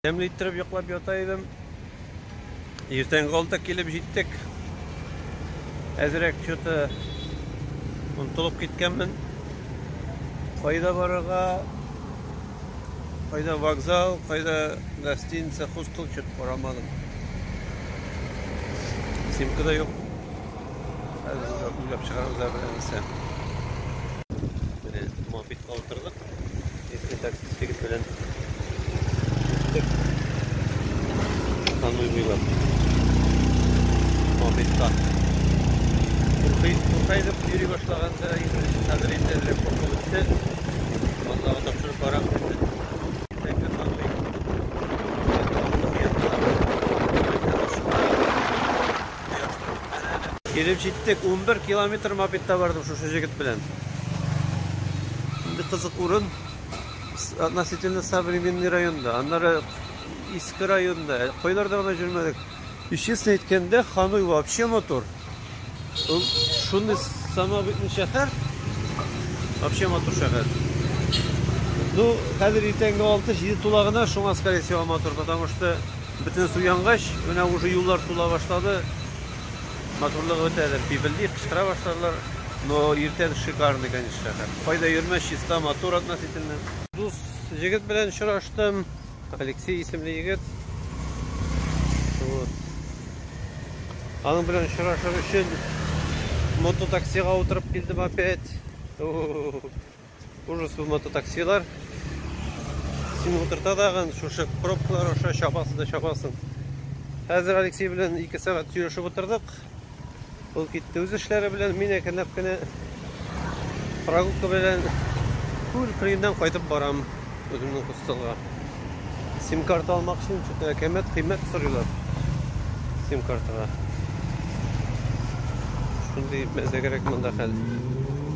Demleytirip yoklap yataydım. Erten kaldık gelip jittik. Azirek şöyle untulup gitkenmin. Kayda baraga, kayda vokzal, kayda gostinitsa hostel şöyle baramadım. Simka da yok. Uylap çıkarımızlar bilense. Böyle muhabbetle oturduk. Eski taksisi gitmeden Hanoy buylap. Muhabbetle. Turkay'da yürü başlağansa hazırlayınca report oluştu. Vallahi tapşırıp baram dedi. Tekrar Hanoy. Gelip jittik 11 kilometr muhabbetle vardım şu jigit bilen. Şimdi kızık urun. Относительно современный районда, аннары Иски районда, koylarda ona жүрмедік. Честно aytkanda, Hanoy вообще мотор. Шуны самобытный шәһәр, вообще мотор шәһәр. Ну, хәзер иртәнге 6-7 тулагына шуңа скорее всего мотор, потому что бөтен су яңгач, менә уже юллар тула башлады. Моторлыгы үтәдер, бибелди кычкыра башларлар. Но иртән шикарный, конечно. Кайда йөрмәс, чиста мотор относительно. Дус җегет белән очраштым. Алексей исемле егет. Вот. Аның белән очрашыр өчен мототаксига утырып килдем опять. Ужас бу мототаксилар. Син утырта дагын шушы пробкалар аша чапасы да чапасың. Хәзер Алексей белән 2 сәгать сөйләшеп утырдык. Ул китте үз эшләре белән, мин әкренләп кенә прогулка белән күл кырыендан кайтып барам үземнең хостелга. Сим-карта алмак өчен кыйммәт сорыйлар. Сим-картага. Шундый мәзә кирәк монда хәл.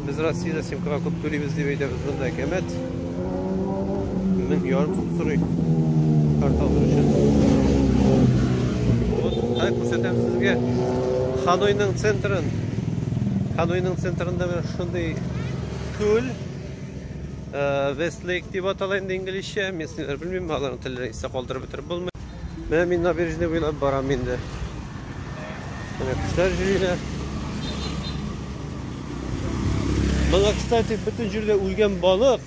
Без Россиядә сим-картага күп түлибез дип әйтәбез, монда кыйммәт 1000 сум сорый. Карта алыр өчен. Вот, күрсәтәм сезгә Ханойның центрын. Ханойның центрында шундый күл Westlake дип атала инде инглизчә. Мен силәр белмим, аларның телләрен исә калдырып бетереп булмый. Менә мин набережный буйлап барам инде. Менә кешеләр йөриләр. Моңа, кстати, бөтен җирдә үлгән балык.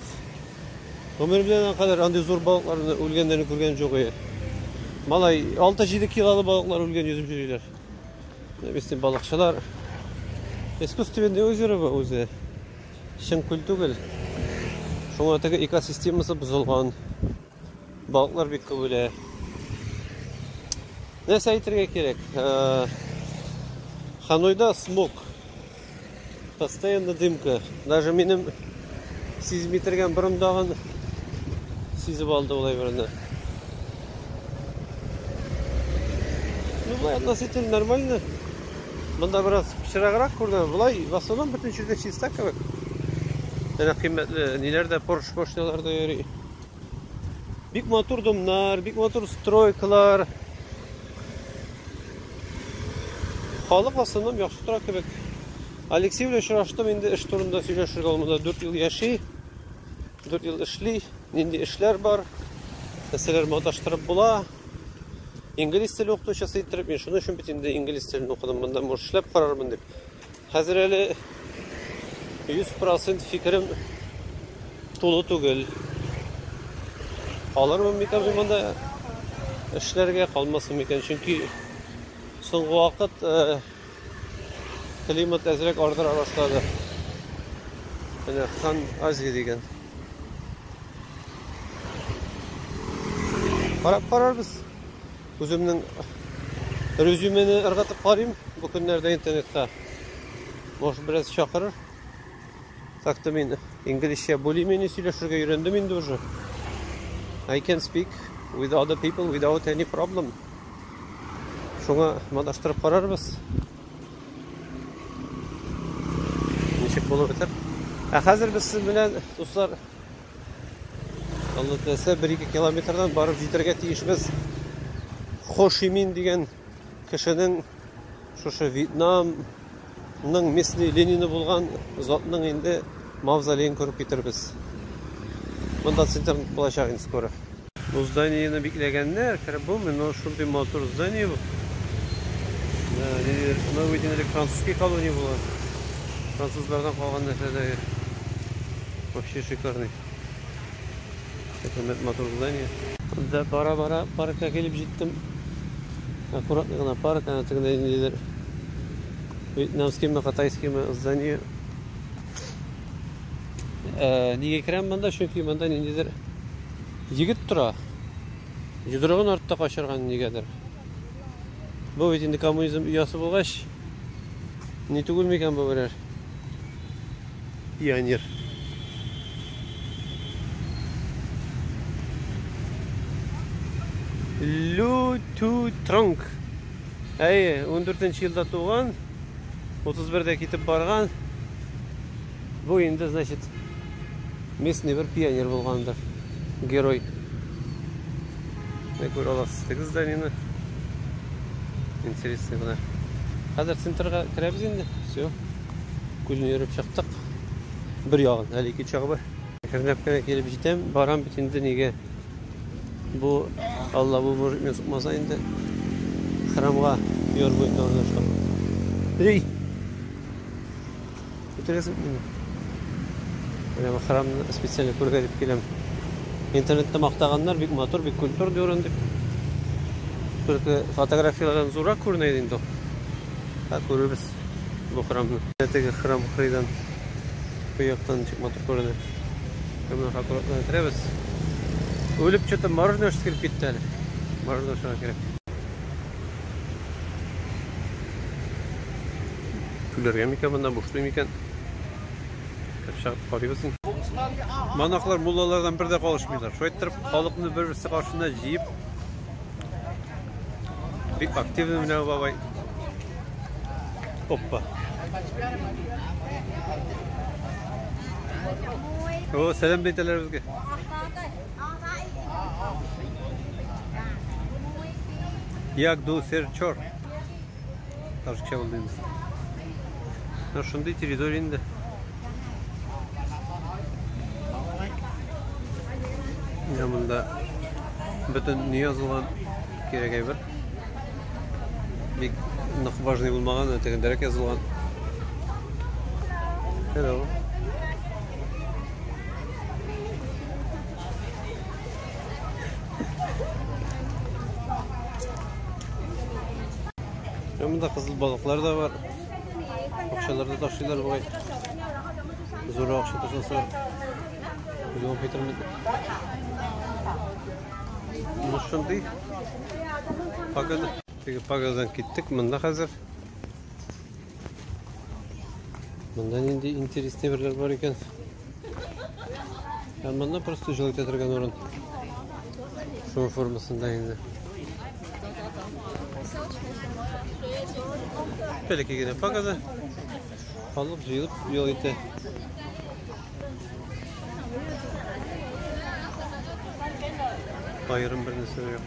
Гомер белән кадәр андый зур балыкларны үлгәннәрне күргән юк иде. Малай 6-7 килолы балыклар үлгән йөзеп йөриләр. Bizim balıkçılar искусственный озеро bu o'zi. Шын күл түгел. Шуңа теге экосистемасы бузылган. Балыклар бик күп үлә. Нәрсә әйтергә кирәк? Ханойда смог. Постоянно дымка. Даже минем сизмитергән борындагын сизеп алды улай берне. Ну, булай относительно нормально. Монда biraz пычраграк күрдем. Булай в основном бөтен җирдә чиста кебек. Әнә кыйммәтле ниләрдә Porsche машиналарда йөри. Бик матур домнар, бик матур стройкалар. Халык в основном яхшы тора кебек. Алексей белән очраштым, инде эш турында сөйләшергә, ул монда 4 ел яши. 4 ел эшли, нинди эшләр бар. Нәрсәләр маташтырып була. İngiliz tili оқытучысы иттереп, мен шуның өчен бит инде инглиз телен укыдым, монда муш эшләп карармын дип. Хәзер әле 100% фикерем тулы түгел. Алармын микән монда эшләргә калмасын микән, чөнки соңгы вакыт климат әзрәк ардыра башлады. Менә Хан Азия дигән. Карарбыз. Үземнең резюмені ыргытып карыйм бу көннәрдә интернетта. Может, biraz чакырыр. Так-то мин инглизчә более-менее сөйләшергә өйрәндем инде уже. I can speak with other people without any problem. Шуңа маташтырып карарбыз. Ничек булып бетер? Хәзер без сез белән, дуслар, Алла теләсә 1-2 километрдан барып җитәргә тиешбез. Хошимин дигән кешенең шушы Вьетнамның местный Ленины булган затның инде мавзолеен күреп китербез. Монда центр булачак инде скоро. Bu zdaniyeni bekleyenler, bu men şunday motor zdaniye bu. Yani новый французский колония была. Fransızlardan kalgan nesneler. Вообще шикарный. Это motor здание. Da bara parka gelip gittim. Аккуратно парк, она тогда не вьетнамский, китайский здание. Неге кірем мында, чөнки мында ниндидер егет тұра. Жұдырығын артта қашырған негедір. Бұл енді коммунизм ұясы болғаш. Не түгіл мекен бұл бірер? Пионер. Лу Ту Тронг. 14-ші жылда туған, 31-де кетіп барған. Бұл енді, значит, местный бір пионер болғандар. Герой. Ne koyar alasızlık zdaniyeni. Интересный buna. Hazır centerga kiremiz endi. Все. Күлін өріп шықтық. Bir yağın, әлі екі çağı бар. Кірнеп келіп жетем, барам бит енді неге. Bu Allah bu mürübmen sıkmasa енді храмға yor бойында орнашқан. Ей! Өтіресің мені. Мен храмны специально көргеліп келем. İnternette maqtağanlar bik motor, bik kultur diyorum dip. Çünkü fotoğrafyalardan zora көрінеді енді. Көрібіз bu храмны. Тегі храм қырыйдан бұяқтан motor көрінеді. Көмін қақыратына өтіребіз. Өліп что-то мороженое кіріп кетті әлі. Мороженое шыға керек. Күлерге мекен, бұнда бұшты мекен. Кіріп шағып қарайбызын. Манақлар муллалардан бірде қалышмайлар. Шойттырып, халықны бір-бірісі қаршында жиып, бик активный мынау бабай. Оппа. О, сәлем дейтелер бізге. Як ду серчор. Ташықша болдыңыз. Шындай территорияында. Мұнда бүтін не yazылған керек бір. Бек нық важный болмаған, өтегендерек yazылған. Hello. Мұнда қызыл балықлар да бар. Ақшаларды ташылар бұғай. Зор ақша ташылсар. 110 метр. Шындай пагада. Пагадан кеттік. Мұнда қазір. Мұнда ненде интересный бірлер бар екен. Мұнда просто жылы кетірген орын. Шоу формасында енді. Пелекегене пагада. Қалып, жиылып, жол еті. Bayırın bir nesine yok.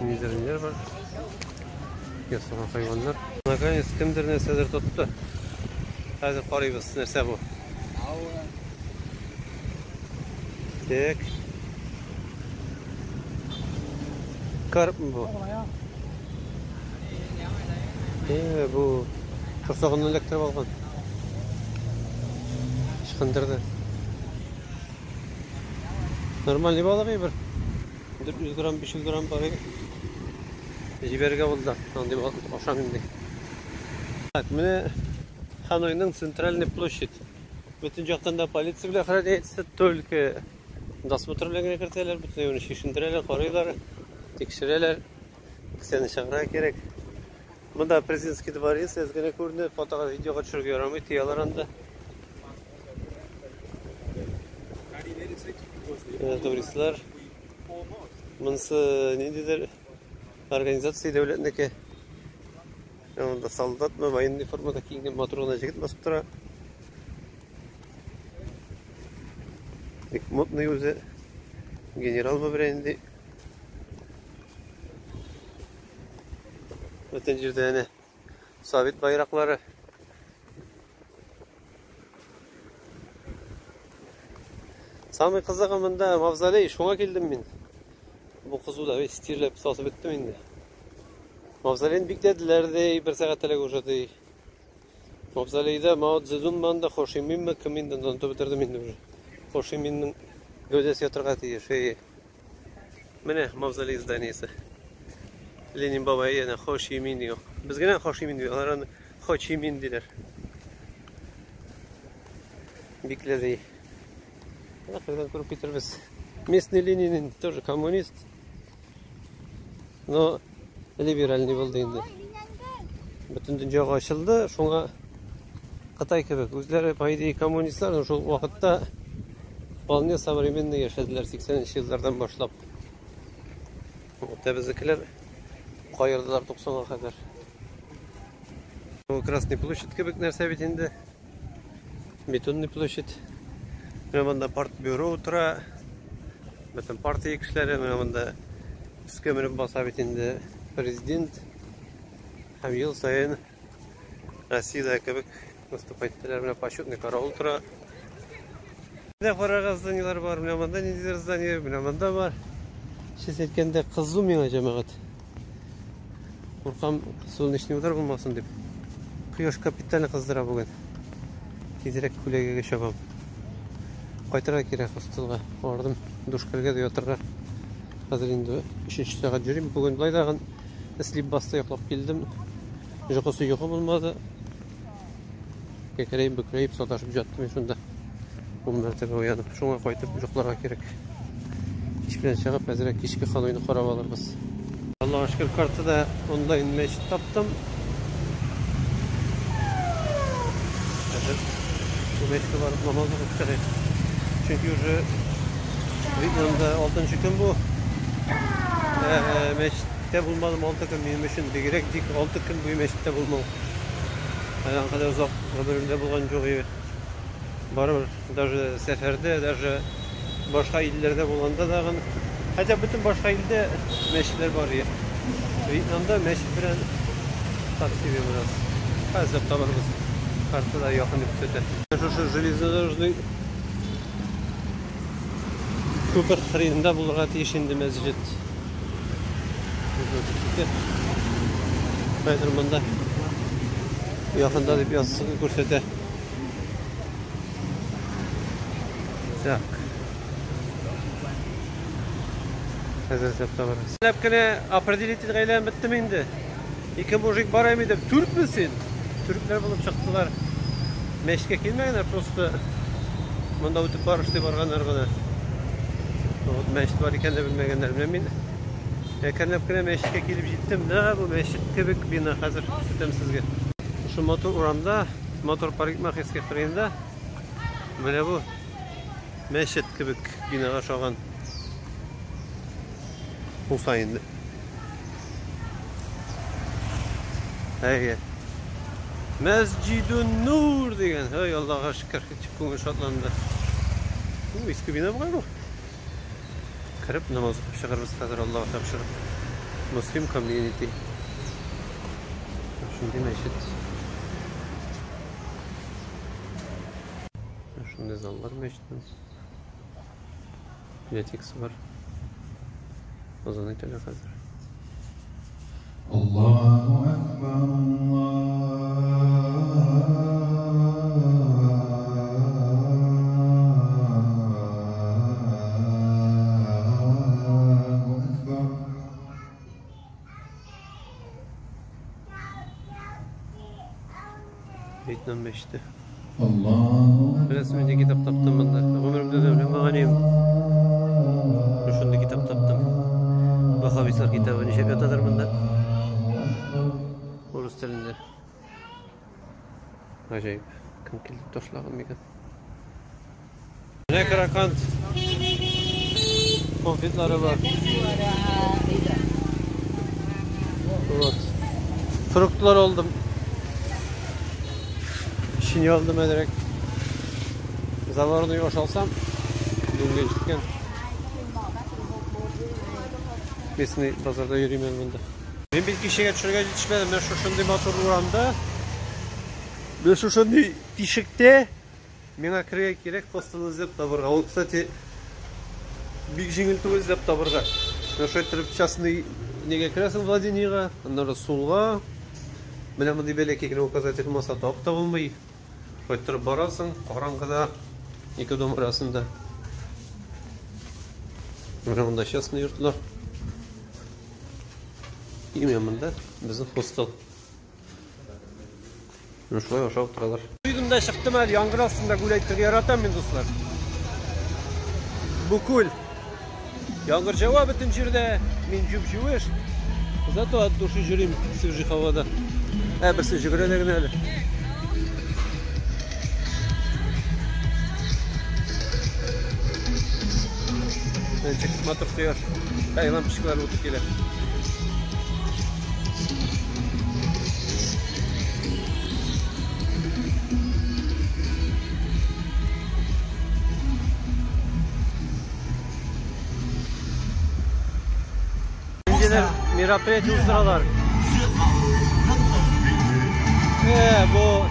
Nizerinler var. Yasalan hayvanlar. Nakayız kimdir nesedir tuttu. Hazır qarayız nese bu. Tek. Karp mı bu? Bu. Kursağından elektrip alған. Işkındırdı. Нормальный балығы бір 400 грамм, 500 грамм бары жіберге болды. Аңдай ашам енді. Міне Ханойның центральный площадь. Бүтін жақтан да полиция біле охраняется, только досмотрлерге кіртелер, бүтін өні шешіндірелер, қарайлар, текшірелер, кісені шағыра керек. Мұнда президентский дворец, әзгіне көріне фотоға, видеоға түшірге ярамай, тиялар анда. Туристлар. Мұнысы нендедер организация дәулетінікі. Онда солдат мы, военный формада киінген моторына жігіт басып тұра. Модный өзі генерал ба бірәнді. Өтен жерде әне совет байрақлары. Самый қызығымында мавзолей, шуңа келдім мен. Бұл қызу да стирлеп сатып өттім енді. Мавзолейді биктеділер дей, бір сағат әлек ұжады. Мавзолейді Мао Цзэдун манда Хошимин ме кімінді ұнты бітірдім енді уже. Хошиминнің гәудесі отырға тейі шейі. Міне мавзолей зданиясы. Ленин бабай yana Хошимин diyor. Biz gene Хошимин diyor. Onlar Хошимин diler. Бикледи. Когда көріп кетербіз. Местный Ленин тоже коммунист. Но либеральный болды енді. Бүтін дүниеге ашылды. Шуңа Қытай кебек. Өздері пайдai коммунисттер сол уақытта вполне современный яшадылар 80-ші жылдардан башлап. Біздікілер қайырдылар 90-ға қадар. Красный площадь кебек нәрсе бит енді. Бетонный площадь. Мында партбюро отыра. Бүтін партия кішілері. Мында түске мініп баса бит енді президент. Һәм ел сайын Россияда кебек выступательдер менен почетный караул тұра. Қораға зданиялар бар, мында недер здание, мында бар. Шес еткенде қызу меңа жамағат. Ұрқам солнечный удар болмасын деп. Құяш капитально қыздыра бүгін. Тезірек күлегеге шабам. Қайтыра керек ұстылға. Ордым душкалға да отырға. Қазір енді 3-ші сағат жүрем. Бүгін бұлайдаған іслеп баста еқлап келдім. Жұқысы еқы болмады. Кекірейіп, бүкірейіп, саташып жаттым шында. Бұл мәртебе оянып, шуңа қайтып жұқларға керек. Кешпен шығып, әзірек кешкі қанойны қорап алырбыз. Аллаға шүкір картада онлайн мешіт таптым. Bu meşke varıp namaz okuyup çıkayım. Çünkü уже Vietnam'da 6. gün bu. Meşitte bulmadım 6 gün benim için. Direkt 6 gün bu meşitte bulmam. Yani kadar uzak bölümde bulgan çok iyi. Barır. Даже seferde, даже başka illerde bulanda da hatta bütün başka ilde meşitler var ya. Vietnam'da meşit bilen taksiye biraz. Hazır tabarımız. Kartada yakın yüksete. Şu железнодорожный köpek kırığında bulurga tiyişindi mescid. Baydırmanda yakında dip yazısını görsete. Так. Hazır septa var. Lepkene определитель gaylem bittim indi. İki mujik barayım edip Türk müsün? Türkler bulup çıktılar. Meşke kelmeyenler просто mında ötüp barıştı barganlar gana. Meşit var iken de bilmegenler bilemeyin. Kenepkine meşke kelip jittim da bu meşit kebek bina hazır tutam sizge. Şu motor uramda motor parikmaxeske qirganda mana bu meşit kebek binaga shogan. Husayin'de. Hayır. Mescidun Nur degen. Hay Allah'a şükür. Çıkkın şatlandı. Bu eski bina mı var? Kırıp namaz çıkarırız kadar Allah'a tapşırıp. Muslim community. Şimdi meşit. Şimdi zallar meşitten. Biletix var. O zaman itele hazır. Allahu Ekber, Allahu Ekber. Vietnam meşti. Allahu Ekber. Resminde kitap taptım bunda. Ömrümde de öyle mağaniyim. Şunda kitap taptım. Vahabisler kitabı nişe yatadır bunda. Rus tilinde. Acayip. Kim kilip toşlağım ekan. Ne karakant. Konfetleri var. Evet. Fruktlar oldum. İşini aldım ederek. Zavarını yoş alsam. Dün geçirken. Besini pazarda yürüyeyim bunda. Ben bir kişiye çürüge yetişmedim. Ben şuşunday motor uğramda. Ben şuşunday tişikte. Mena kireye gerek postunu izlep taburga. O, kstati, бик жеңілту іздеп табырға. Ошо тұрып частный неге кіресің владениеға, аннары солға. Менә мындай бәләкәй указатель маса тап табылмый. Қойттырып барасың, қараңғыда екі дом арасында. Менә мында частный йортлар. Име мында біздің хостел. Шулай ошап тұралар. Үйдімді шықтым әлі, яңғыр астында гулайтырға яратам мен, достар. Бүкіл. Яңғыр жауа бүтін жерде, мен жүп жуеш. Зато от души жүрем свежий havada. Бірсі жүгірелерін әлі. Çıkıp motor tutuyor. Hayvan pişikler otup gelir. Önceler merapiyeti uzduralar. Bu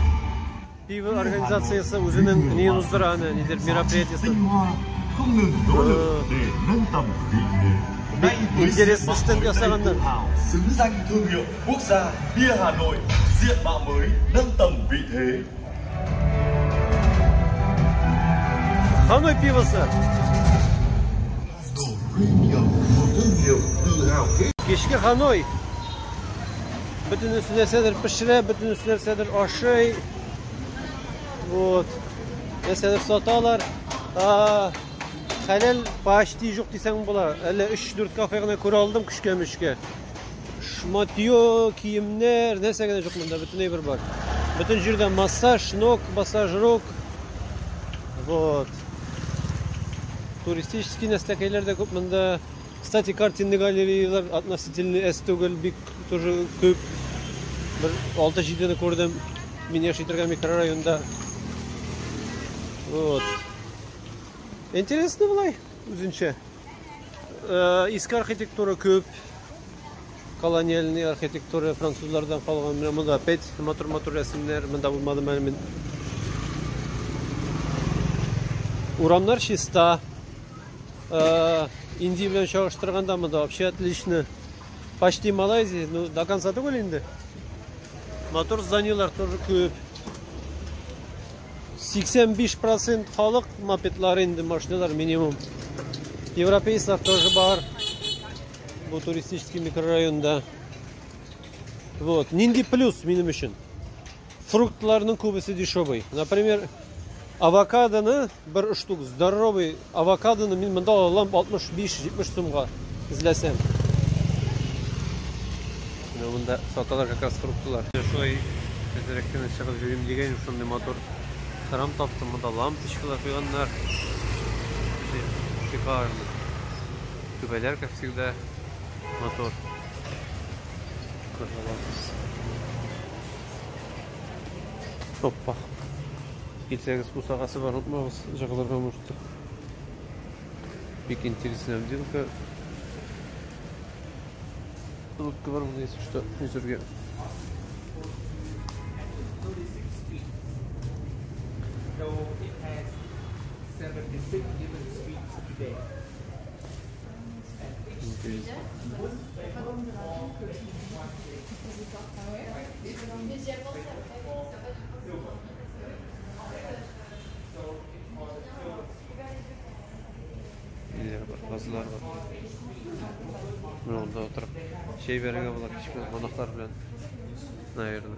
pivo organizasyası uzunun neyin uzdurağını nedir merapiyetisi? Không ngừng nỗ lực để nâng tầm vị thế. Nay với diện mạo mới tự hào, xứng danh thương hiệu quốc gia bia Hà Nội, diện mạo mới nâng tầm vị thế. Hanoi pivosu. Premium, một thương hiệu tự hào kết. Keşke Hanoi. Bütün üstüne sedir pişire, bütün üstüne sedir aşıy. Вот. Ne sedir satalar. Halal başti жоқ дейсің бола. Әлі 3-4 кафе ғана көре алдым күшке-мүшке. Шматье, киімнер, нәрсе ғана жоқ мұнда, бүтін бір бар. Бүтін жерде массаж, ног, массаж рук. Вот. Туристический нәрселер де көп мұнда. Кстати, картинный галереялар относительно әстөгіл бик тоже көп. Бір 6-7-ні көрдім. Мен яшайтырған микрорайонда. Вот. Интересно былай, үзінше. Искі архитектура көп. Колониальный архитектура французлардан қалған. Мұнда опять мотор рәсімдер. Мұнда болмадым әлі мен. Урамдар чиста. Индия белән чагыштырганда мұнда вообще отлично. Почти Малайзия, ну до конца түгел инде. Мотор зданиялар тоже көп. 85% халық мопедлар инде, машиналар минимум. Европейцлар тоже бар. Bu туристический микрорайонда. Вот. Нинди плюс миним үшін. Фруктларның көбісі дешевый. Например, авокадоны бір штук здоровый авокадоны мен мында алам 65-70 сумға izlesem. Мында саталар как раз фруктылар. Шулай тезеректен шығып жүрем деген ушундай мотор храм таптым. Мында лампочкалар қойгандар. Шикарно. Күбелер, как всегда, мотор. Опа. Кетсеңіз бұл сағасы бар, ұтмағыз жағыларға мұшты. Бек интересная обделка. Лодка бар мұны, если что, үзірге. Қазылар бар. Мен онда отырып шей беруге болады, кішкене қонақтар білен. Наверное.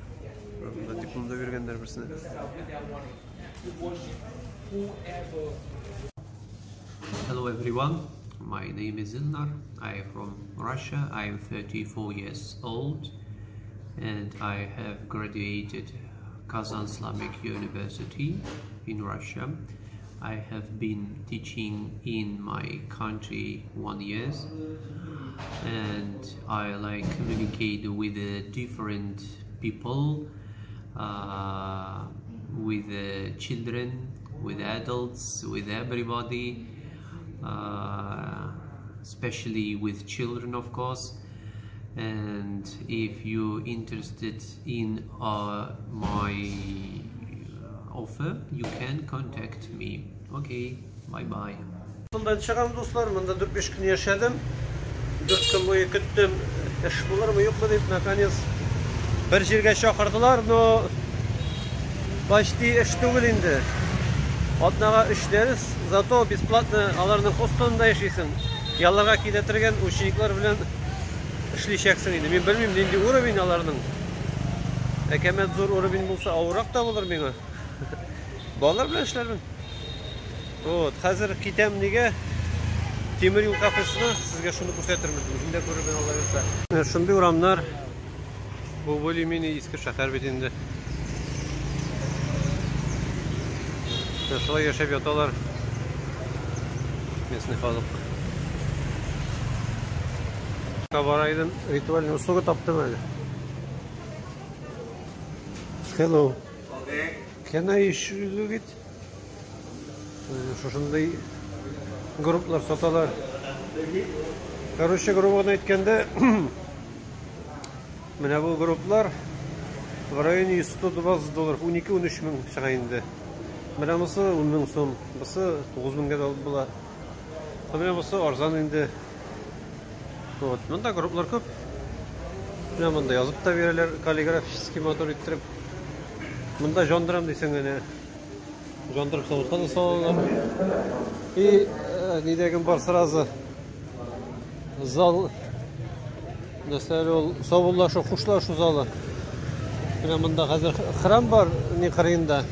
Дипломда бергендер бірсіне. Hello everyone, my name is Ilnar. I am from Russia. I am 34 years old and I have graduated Kazan Islamic University in Russia. I have been teaching in my country 1 year and I like communicate with different people, with children, with adults, with everybody, especially with children, of course. And if you're interested in my offer, you can contact me. Okay, bye bye. Bundan çıkan dostlar, bunda 4-5 gün yaşadım. 4 gün boyu küttüm. İş bulur mu yok mu deyip nakaniz. Bir жерге çağırdılar, no başta iş değil indi. Однаға işleriz, зато бесплатно аларның хостелында yaşaysın. Ялларга килетирген учениклар белән эшләячәксең инде. Мин белмим, нинди уровень аларның. Әкәмәт зур уровень булса, авырак та булыр миңа. Балалар белән эшләрмен. Вот, хәзер китәм нигә? Тимер юл кафесына сезгә шуны күрсәтермен. Үзендә күрермен Алла ярата. Шундый урамнар. Бу более-менее иске шәһәр бит инде. Шулай яшәп яталар. Местный халык. Кабарайдын ритуальный услуга таптым әле. Hello. Can I issue it? Шушындай групплар саталар. Короче, грубо әйткәндә, менә бу групплар в районе $120, $12-13 мең чыга инде. Менә бусы 10 мең сум, бусы 9 меңгә дә була. Менә бусы арзан инде. Вот, монда групплар күп. Менә монда язып та бирәләр, каллиграфический мотор иттереп. Монда жондырам дисең генә. Жондырып савытка да салалар. И нидәген бар сразу. Зал. Нәрсәле ул савыллашу, хушлашу залы. Менә монда хәзер храм бар, ни кырыенда.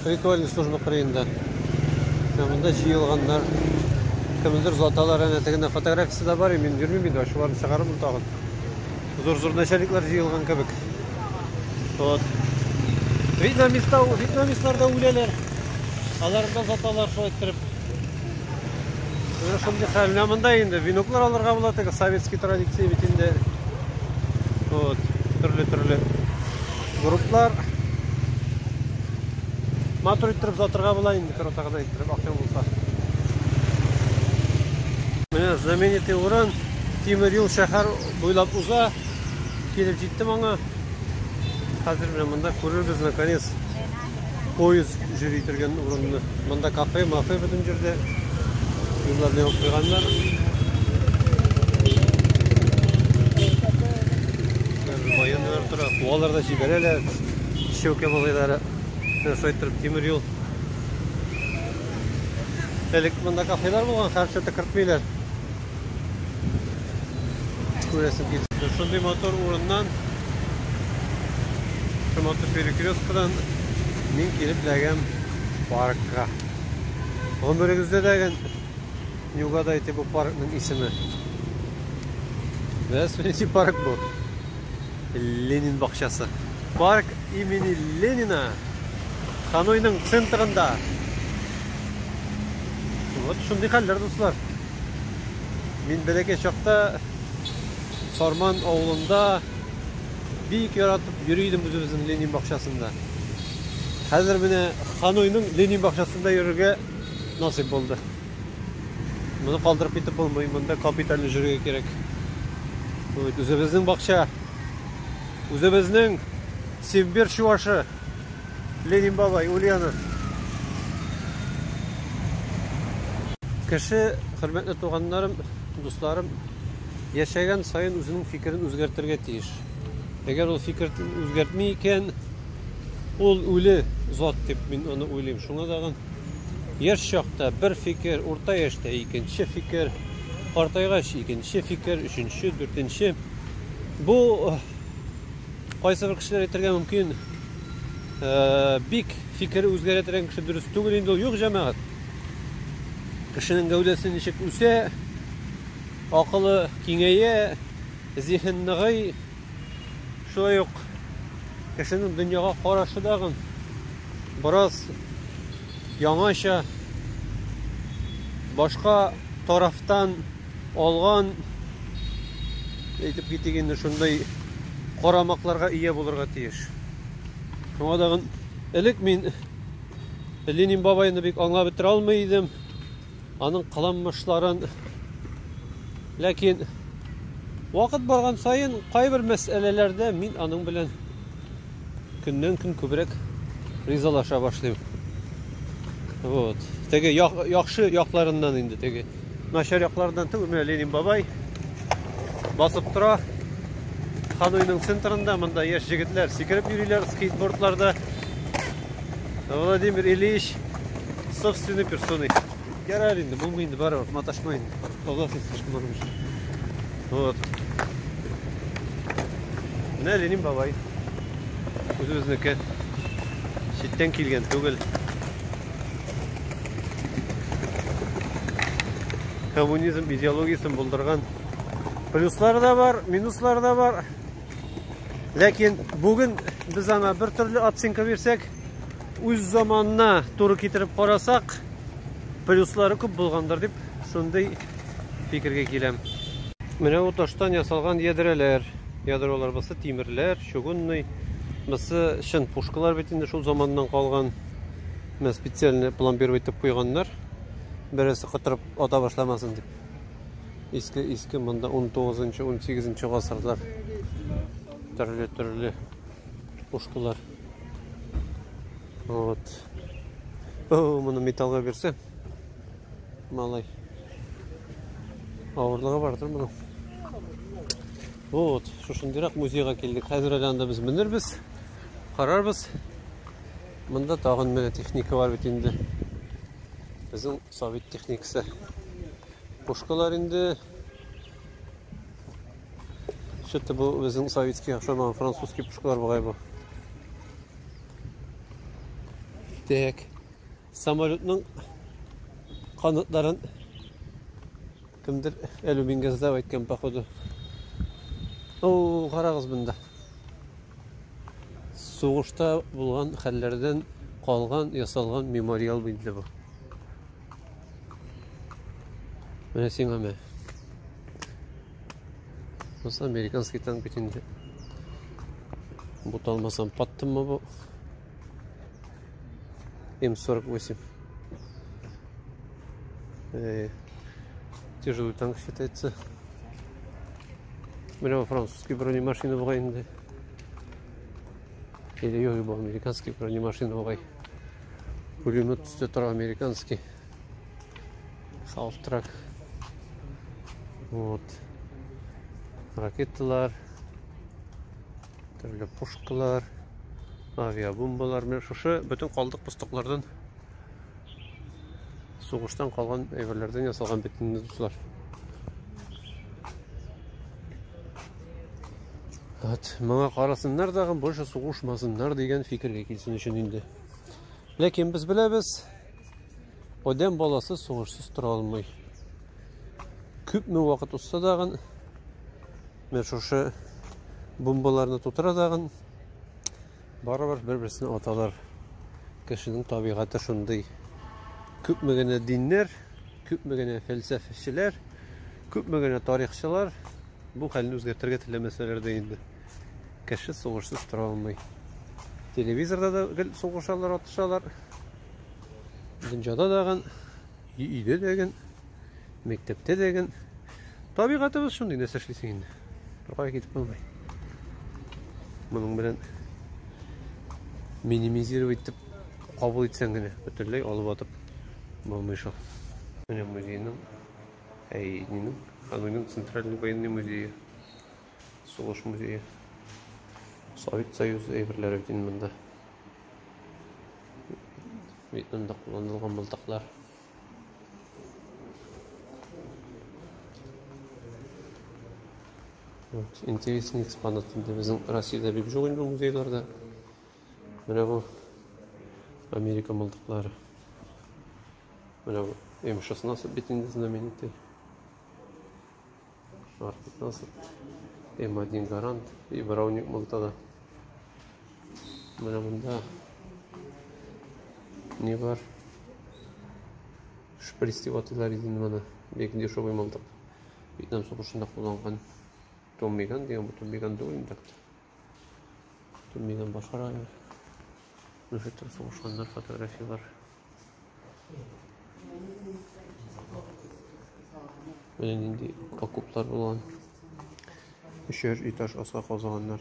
Ритуальный служба кырыенда. Монда җыелганнар. Кемдер заталар әнә тегенә фотографиясе да бар, мин йөрмим инде, шуларны чыгарырмын тагын. Зур-зур начальниклар җыелган кебек. Вот. Вьетнамистлар да үләләр. Алар да заталар шулай иттереп. Менә шундый хәл монда инде виноклар алырга була, теге советский традиция бит инде. Вот, төрле групплар. Мотор иттереп затырга була инде, коротагыда иттереп акча булса. Менә знаменитый урын, тимер юл шәһәр буйлап уза. Килеп җиттем аңа. Хәзер менә монда күрербез наконец. Поезд йөри торган урынны. Монда кафе, бөтен җирдә. Юлларны яп куйганнар. Баяннар тора, куалар да җибәрәләр. Шәүкә малайлары. Шулай торып тимер юл. Элек монда кафелар булган, хәзер тәкъртмыйлар. Күрәсем килде. Шундый мотор урыннан мотор перекресткадан мин килеп ләгәм паркка. Гомерегездә дәгән не угадайте бу паркның исеме. Вәсфинити парк бу. Ленин бакчасы. Парк имени Ленина. Ханойның центрында. Вот шундый хәлләр дуслар. Мин бәләкәй чакта Сарман авылында бик яратып йөридем үзебезнең Ленин бакчасында. Хәзер менә Ханойның Ленин бакчасында йөрергә насыйп булды. Моны калдырып китеп булмый, монда капиталь йөрергә кирәк. Үзебезнең бакча, үзебезнең Симбир чуашы Ленин бабай Ульянов. Кеше, хөрмәтле туганнарым, дусларым, яшәгән сайын үзенең фикерен үзгәртергә тиеш. Әгәр ул фикерен үзгәртми икән, ул үле зат дип мин аны уйлыйм. Шуңа дагы яшь чакта бер фикер, урта яшьтә икенче фикер, картайгач икенче фикер, өченче, дүртенче. Бу кайсы бер кешеләр әйтергә мөмкин, бик фикере үзгәрә торган кеше дөрес түгел инде, ул юк җәмәгать. Кешенең гәүдәсе ничек үсә, акылы киңәя, зиһен ныгый, шулай ук кешенең дөньяга карашы дагы бераз яңаша, башка тарафтан алган, әйтеп китик инде, шундай карамакларга ия булырга тиеш. Шуңа дагы элек мин Ленин бабайны бик аңлап бетерә алмый идем, аның кылынмышларын. Ләкин вакыт барган сайын кайбер мәсьәләләрдә мин аның белән көннән-көн күбрәк ризалаша башлыйм. Вот. Теге яхшы якларыннан инде теге. Начар яклардан түгел Ленин бабай басып тора. Ханойның центрында монда яшь җегетләр сикереп йөриләр скейтбордларда. Владимир Ильич собственной персоной. Ярар инде, булмый инде, барыбер, маташмай инде. Согласен слишком много. Вот. Менә Ленин бабай. Үзебезнеке. Читтән килгән түгел. Коммунизм идеологиясын булдырган. Плюслары да бар, минуслары да бар. Ләкин бүген без аңа бер төрле оценка бирсәк, үз заманына туры китереп карасак, плюслары күп булгандыр дип, шундый фикергә киләм. Менә бу таштан ясалган ядрәләр, ядролар булса тимерләр, чугунный, булса шын пушкалар бит инде шул заманнан калган. Мен специальный пломбир итеп куйганнар. Бересе кытырып ата башламасын дип. Иске монда 19-нчы, 18-нчы гасырлар. Төрле пушкалар. Вот. Моны металлга берсе, малай. Авырлыгы бардыр моның. Вот, шушындырак музейга килдик. Хәзер анда без менербез, карарбыз. Монда тагын менә техника бар бит инде. Безнең совет техникасы. Пушкалар инде Что-то был безнең советский, акшаман французский пушкалар бугай бу. Так. Самолетның канатларын кемдер алюмин газда әйткән походу. О, карагыз монда. Сугышта булган хәлләрдән калган, ясалган мемориал инде бу. Менә сиңа ме. Осы американский танк бит инде. Буталмасам паттыммы бу? М-48. Тяжелый танк считается. Менә французский бронемашина бугай инде. Или югы бу американский бронемашина бугай. Пулемет төстә тора американский. Half-track. Вот. Ракеталар, төрле пушкалар, авиабомбалар, мен шушы бөтен калдык пустоклардан сугыштан калган әйберләрдән ясалган бит инде дуслар. Вот, моңа карасыннар дагы больше сугышмасыннар дигән фикергә килсен өчен инде. Ләкин без беләбез, адам баласы сугышсыз тора алмый. Күпме вакыт узса дагы мен шушы бомбаларны тутыра дагы барыбер бер-берсен аталар. Кешенең табигаты шундый. Күпме генә диннәр, күпме генә фәлсәфәчеләр, күпме генә тарихчылар бу хәлне үзгәртергә теләмәсәләр дә инде. Кеше сугышсыз тора алмый. Телевизорда да сугышалар, атышалар. Дөньяда дагы, өйдә дәгән, мәктәптә дәгән. Табигатыбыз шундый нәрсә эшлисең инде. Кая китеп булмый. Моның белән минимизировать итеп кабул итсәң генә, бөтенләй алып атып булмый шул. Менә музейның, әйнинең, Ханойның центральный военный музее, сугыш музее. Совет Союзы әйберләре бит монда. Вьетнамда кулланылган мылтыклар. Вот, интересный экспонат. Безнең Россиядә бик жук инде музейларда. Менә бу Америка мылтыклары. Менә бу М-16 бит инде знаменитый. Ар-15, М-1 Гарант и Браунинг мылтыгы. Менә монда не бар. Шприц дип атыйлар иде моны. Бик дешевый мылтык. Вьетнам сугышында кулланган. Томмиган деген бу Томмиган түгел инде. Томмиган башкара. Нәфәтер сугышканнар фотографиялар. Менә нинди окоплар булган. Үшәр этаж аска казаганнар.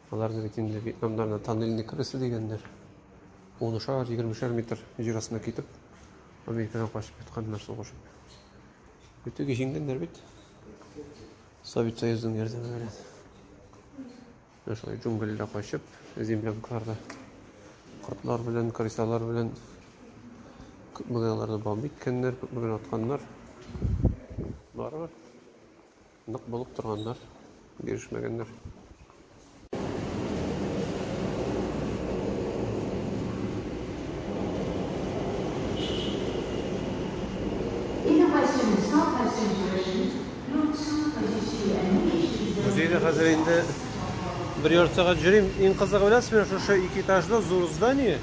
Аларны бит инде Вьетнамнарда тоннельный крысы дигәннәр. 10-20 метр жер астына кетіп, Америкадан қашып кеткендер соғышып. Өте кешеңдендер бит. Совет Союзының ярдәме белән. Ошолай джунгльдә качып, землянкаларда кортлар белән, крысалар белән күпмегәләрдә бомб иткәннәр, күпмегән атканнар. Барыбер нык булып торганнар, бирешмәгәннәр. Музейде хәзер инде 1,5 сәгать жүрим. Иң кызыгы беләсезме, шушы 2 этажлы зур здание.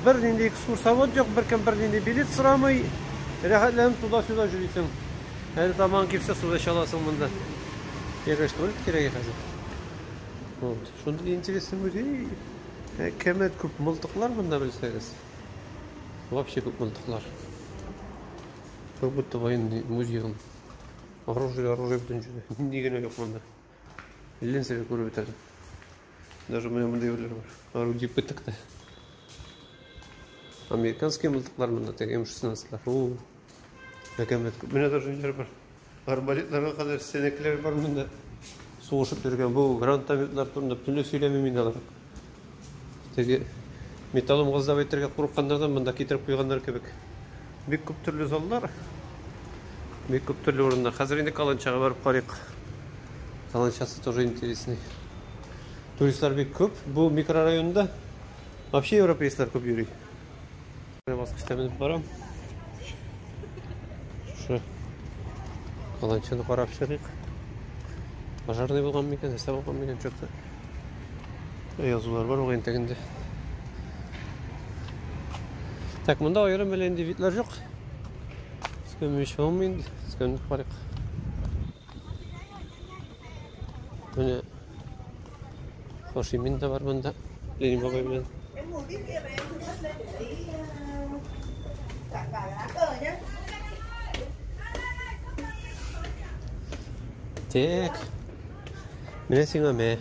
Бер нинди экскурсовод юк, беркем бер нинди билет сорамый. Рәхәтләнеп туда-сюда жүрисең. Әле таман кипсә суда чаласың монда. Ягаш туалет кирәк хәзер. Вот. Шундый интересный музей. Кәмәт күп мылтыклар монда белсәгез. Вообще күп мылтыклар. Как будто военный музей. Оружие бөтен җирдә. Нинди генә юк монда. Ленсәгә күреп бетердем. Даже менә монда юллар бар. Орудие пытыкта. Американские мылтыклар монда теге М16. Кәмәт күп. Менә даже җир бар. Арбалетларга кадәр сенекләр бар монда. Сугышып йөргән бу гранатометлар турында бөтенләй сөйләмим инде алар. Теге металлым гыздап әйтергә курыкканнардан монда китереп куйганнар кебек. Бик күп төрле заллар. Бик күп төрле урыннар. Хәзер инде Каланчага барып карыйк. Каланчасы тоже интересный. Туристлар бик күп. Бу микрорайонда вообще европейцлар күп йөри. Менә баскычта менеп барам. Шу Каланчаны карап чыгыйк. Пожарный булган микән, нәрсә булган микән чыкты. Язулар бар угын тегендә. Так, монда аерым белән индивидлар юк. Скөмеш алмый, скөмеш барык. Менә Хошимин да бар монда. Ленин бабай белән. Так. Менә сиңа мә.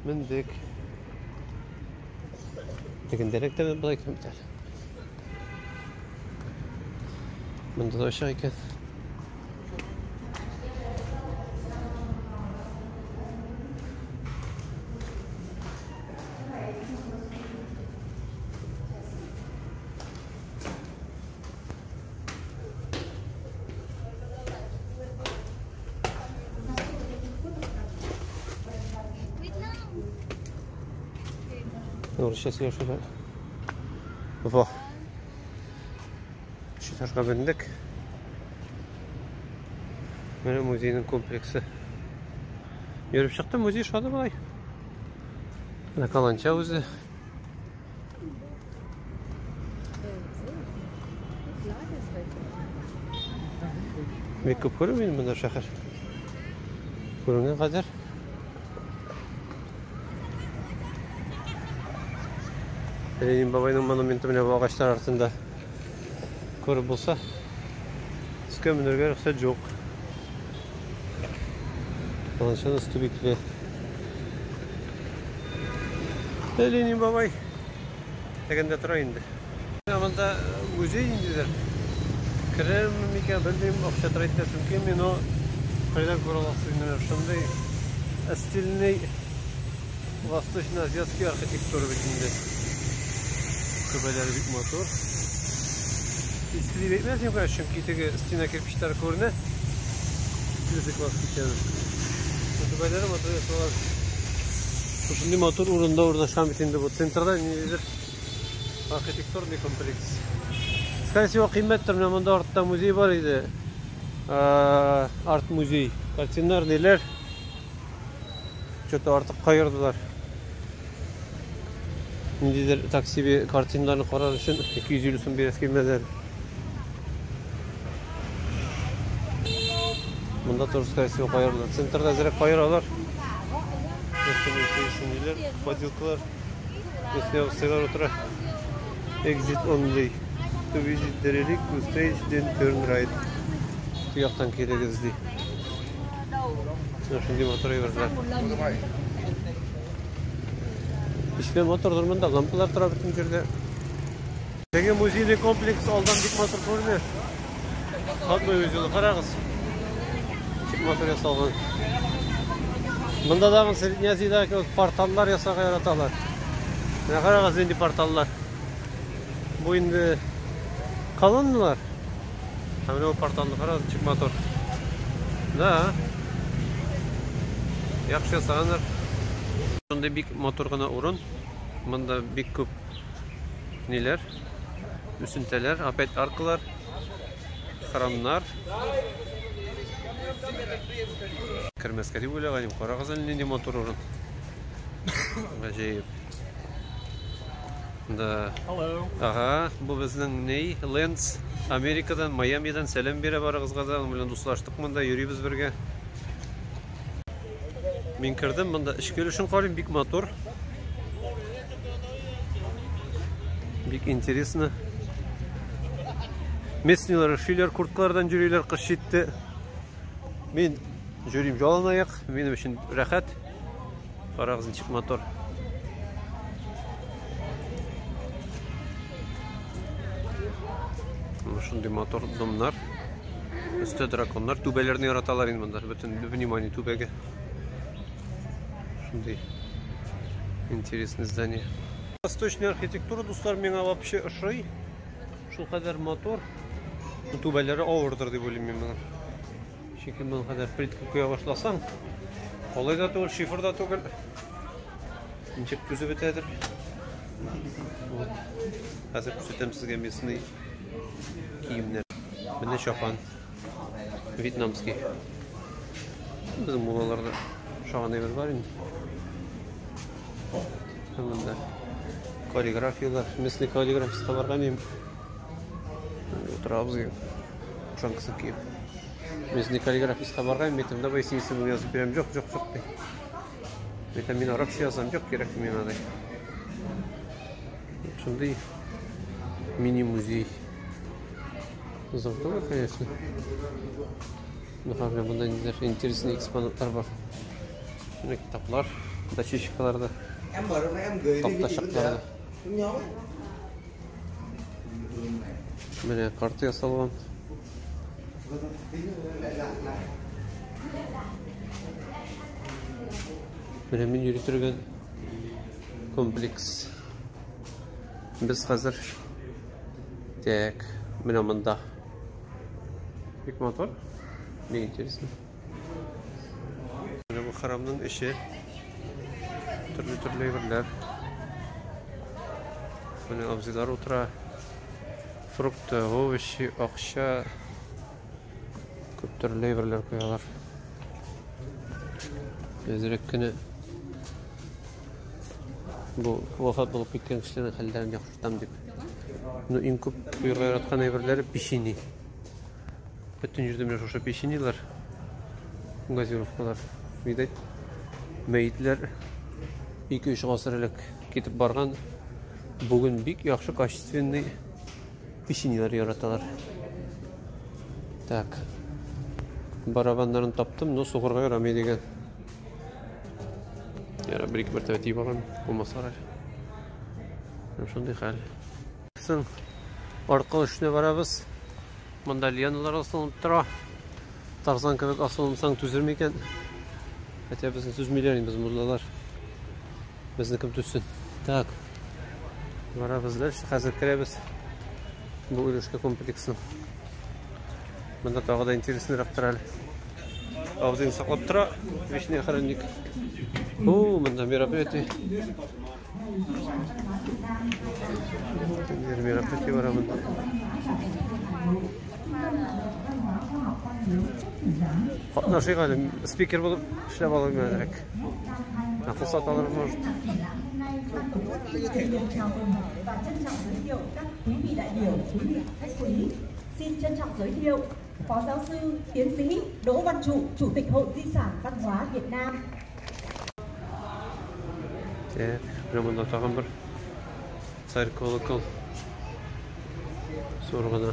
Мендек. Тегендәрәк тә булай кемтәр. Монда да аша икән. Oraya şöyle. Во. Şu taşka bindik. Böyle muzeynin kompleksi. Yürüp çıktım, muzey şu anda bulay. Ne Kalança özü. Bir küp görmeyeyim bunda şehir. Görünen kadar. Lenin babayның монументы менә бу агачлар артында күреп булса, искә менергә рөхсәт юк. Каланчаны өсте бикле. Ленин бабай дегәндә тора инде. Монда музей индидер. Керәм микән белмим, акча тора итәсем кем, мен о кайдан күрә аласым менә шундый стильный восточно-азиатский архитектура бит инде. Kübeleri büyük motor. İstediği bekmezim kadar çünkü tege stine kirpişler koruna. Klasik vasıfçanı. Kübeleri motor yapıyorlar. Şimdi motor orada şambitinde bu centrada nedir? Arhitektürlü kompleks. Скорее o kıymettir. Bunda ortada müze var idi. Art müze. Kartinler neler? Çok artık kayırdılar. Nedir taksibi kartinlerini karar için 200 yılısın bir eski mezer. Bunda turist kayısı kayırlar. Center'da zirek kayırlar. Neler? Padilkalar. Üstüne ustalar otura. Exit only. To visit the relic to stage then turn right. Tuyaktan kireriz diye. Şimdi motora verdiler. İşte motordur bunda, lampalar tura bütün жерде. Теге музейный комплекс алдан бик мотор көрінеді. Қатмай өзелі қарағыз. Бик мотор ясалған. Мында дағын Средний Азиядағы порталлар ясаға яраталар. Мына қарағыз енді порталлар. Бұл енді қалындылар. Мына порталды қарағыз, чик мотор. Да. Яқшы ясағандар. Сонда бик мотор ғана урын. Мында бик көп нелер, үсінтелер, опять аркалар, храмнар. Кірмеске деп ойлағаным, қарағыз әлінен де мотор орын. Ғажайып. Да. Аға, бұл біздің ней? Ленс, Америкадан, Майамидан сәлем бере барығызға да. Мүлін дұслаштық мұнда, үйрейбіз бірге. Мен кірдім, мұнда ішкел үшін қарайым, бик мотор. Бик интересно. Местнилар, шилер, курткалардан жүрейлер қыш жетті. Мен жүрейм жолын аяқ, менің үшін рәхәт. Қарағызын чик мотор. Шындай мотор домнар. Үсті драконлар, түбелеріне яраталар енді мұндар. Бүтін внимание түбеге. Шындай интересный здание. Восточная архитектура, достар, меңа вообще ұшай. Шул қадар мотор. Түбелері ауырдыр деп ойлайм мен мұны. Шекен мұны қадар плитка көе башласаң. Олай да түгіл, шифр да түгіл. Инчеп күзі бітәдір. Қазір күсетем сізге месіні киімдер. Міне шапан. Вьетнамский. Біздің мұлаларда шаған емір бар енді. Мында каллиграфиялар, местный каллиграфистқа барған ем. Отырабыз ем. Шанқысы киім. Местный каллиграфистқа барған ем, метімді байсын есімін yazып берем. Жоқ, жоқ, жоқ бей. Метім мен арабша жазам, жоқ, керек мен адай. Шындай мини-музей. Зовто, конечно. Например, бұнда интересный экспонаттар бар. Шыны кітаплар, дачишкаларда. Тоқташақтарда. Міне карты ясалған. Міне мен үйретірген комплекс. Біз қазір тек міне мұнда. Бик мотор. Не интересно. Міне бұл харамның іші. Түрлі ебірлер. Міне абзилар отыра. Фрукты, овощи, ақша. Көп түрлі ебірлер қоялар. Әзірек күні бұл вафат болып кеткен кішілердің қалдарын яқыртам деп. Ең көп бұйырға яратқан ебірлері пешени. Bütün жерде міне шоша пешенилар. Газировкалар. Видать, мәйітлер 2-3 ғасыр әлік кетіп барған. Бүгін бик яқшы качественный пешенилар яраталар. Так. Барабандарын таптым, но соғырға ярамай деген. Яра бір-екі бір тәбәтей барған. Болмасылар әлі. Шындай қәл. Арқыл үшіне барабыз. Мұнда лианалар асылынып тұра. Тарзан көбек асылынсаң түзірме екен. Әтя біздің түзмейлерін біз мұрлалар. Біздің кім түзсін. Так. Барабыздар. Қазір кіребіз. Бұл үйлешке комплексінің. Мұнда тағы да интересный рақтыр әлі. Аузын сақлап тұра. Вечный охранник. О, мұнда мероприятие. Мероприятие бар мұнда. Наши галим спикер болып ішлеп алу керек. Ақыл саталар может. Xin trân trọng giới thiệu Phó giáo sư, tiến sĩ Đỗ Văn Trụ, Chủ tịch Hội Di sản Văn hóa Việt Nam. Бұнда тағын бір царь колокол сорғана.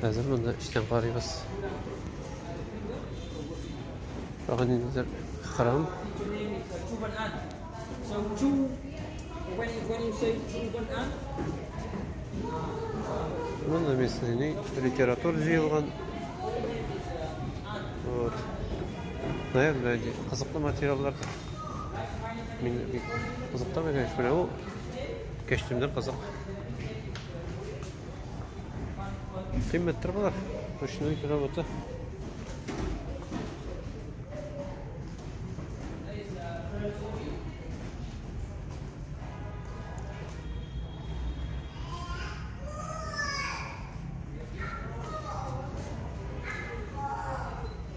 Әзір бұнда іштен қарайбыз. Бұған енділер храм. So two, when you say two one up, Мына местный литература жиылған. Вот. Наверное, қызықты материалдар. Мен қызықтамай, конечно, ол кештімден қызық. Қимметтер болар. Ручной работа.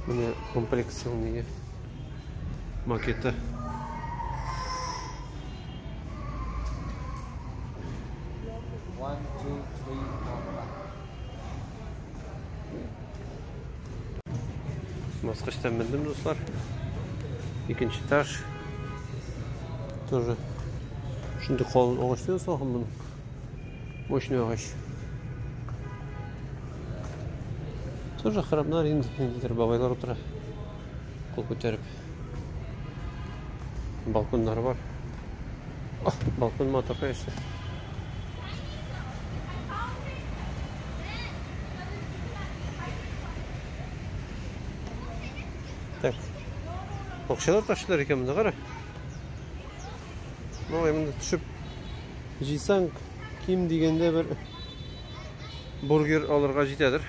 Міне комплексный макеті. one, two, three, four, five. Басқыштан міндім, достар. Екінші этаж. Тоже. Шынды қолын оғыштен соғым мұның. Мощный оғыш. Тоже храмнар индер бабайлар отыра. Қол көтеріп. Балкондар бар. Балкон матақа ешті. Так. Оқшалар ташлар екен мұнда қара. Мағай мұнда түшіп жейсаң кем дегенде бір бургер алырға жетедір.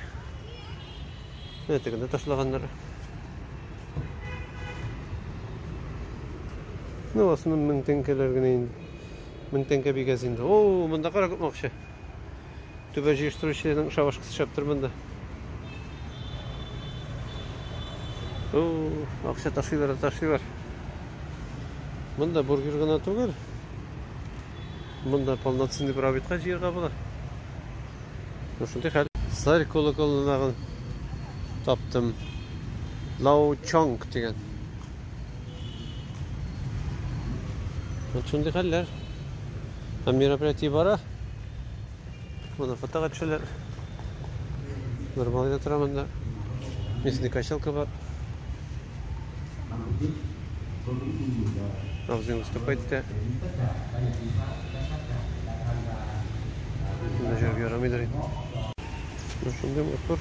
Әтігінде ташлағандар. Осының 1000 теңкелерген енді. 1000 теңке бекез енді. О, мұнда қара көп мақшы. Төбе жиыштырушылардың шабашқысы шаптыр мұнда. О, ақша ташлайлар. Мұнда бургер ғана түгел. Мұнда полноценный бір обедқа жиырға болады. Осындай хәл. Сарь колоколынағын таптым. Лау Чонг деген. Осындай хәлләр. Мероприятие бара. Мұны фотоға түшілер. Нормалыда тұрамында. Местный качалка бар. Авзин выступает-то. Жерге ярамайдыр. Шундай мотор.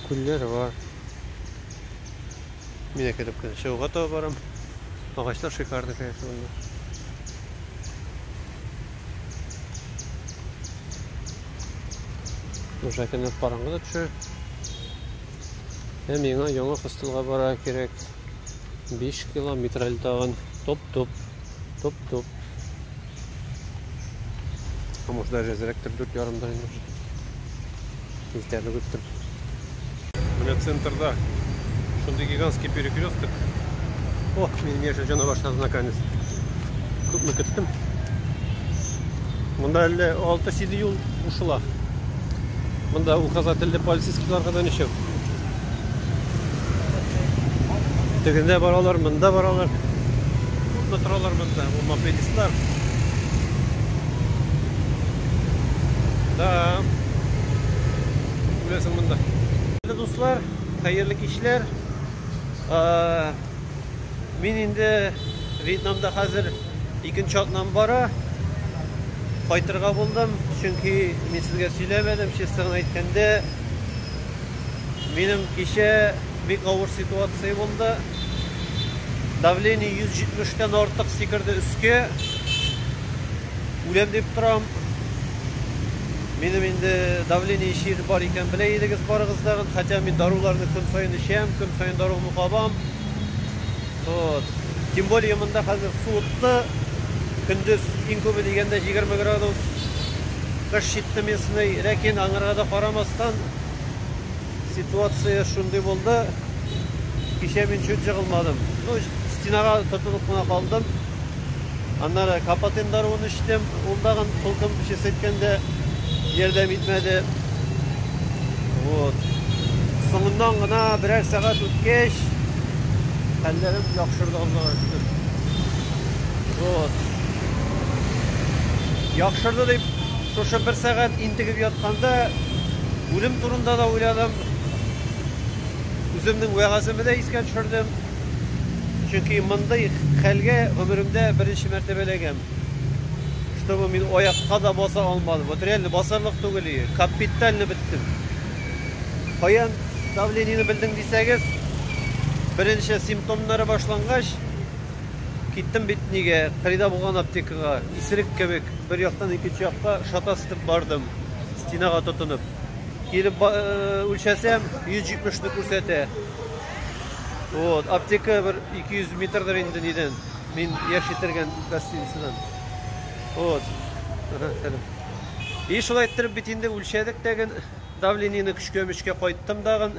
Күллер бар. Мен әкеліп шығуға тауы барам. Ағаштар шикарды, конечно. Уже әкеліп баранғы да түші. Меңа яңа қыстылға бара керек. 5 километр әлтаған. Топ-топ. А может даже зректор 4,5 нужен. Нельзя көттім. Міне центрда шундай гигантский перекресток. О, мен межі жана баштады наконец. Көпні күттім. Мұнда әлі 6-7 ел ұшыла. Мұнда указательді полицейскіларға да нешеу. Тегінде баралар, мұнда баралар. Мұнда тұралар мұнда. Бұл мопедистлар. Да. Білесің мұнда. Достар, қайырлық ішлер. Мен енді Вьетнамда қазір 2-ші атынан бара. Қайтырға болдым. Чүнки мен сізге сөйлемедім. Шестігін айткенде менің кеше бек ауыр ситуация болды. Давление 170-тен артық секірді үске. Өлем деп тұрам. Менің енді давление шері бар екен біле едігіз барығыздағын. Хотя мен даруларны күн сайын ішем, күн сайын дару мұқабам. Тем более мұнда қазір суытты. Күндіз ең көбі дегенде 20 градус. Қыш жетті месіні рәкен аңырғада қарамастан ситуация шундай болды. Кеше мен шөт жығылмадым. Стенаға тұтылып қына қалдым. Аннары капотен даруын іштем. Олдаған құлқым шес еткенде ердем етмеді. Соңындан ғына бірер сағат өткеш әлдерім яқшырды ғылға яқшырды деп сошы бір сағат интігіп ятқанда өлім турында да ойладым. Өзімнің уағазымы да еске түшірдім. Çünkü mınday xelge ömrümde birinci mertebelegen. Чтобы мен oyağa da basa almadım. Bu real basarlık değil. Kapitalni bittim. Kayan davleniyini bildin deseniz, birinci simptomları başlangaç, gittim bitniге, kırıda bulgan aptekaga, isirek kebek, bir yaktan ikinci yakka şatasıtıp bardım, stinaga tutunup. Gelip ölçesem 170'lik ko'rsatadi. Вот, apteka bir 200 metrdir endi neden. Men yaşatırgan gostinisidan. Вот. Selam. И шулай ettirip bitinde ölçedik degen davleniyini küçkömüşke koyttum dagın.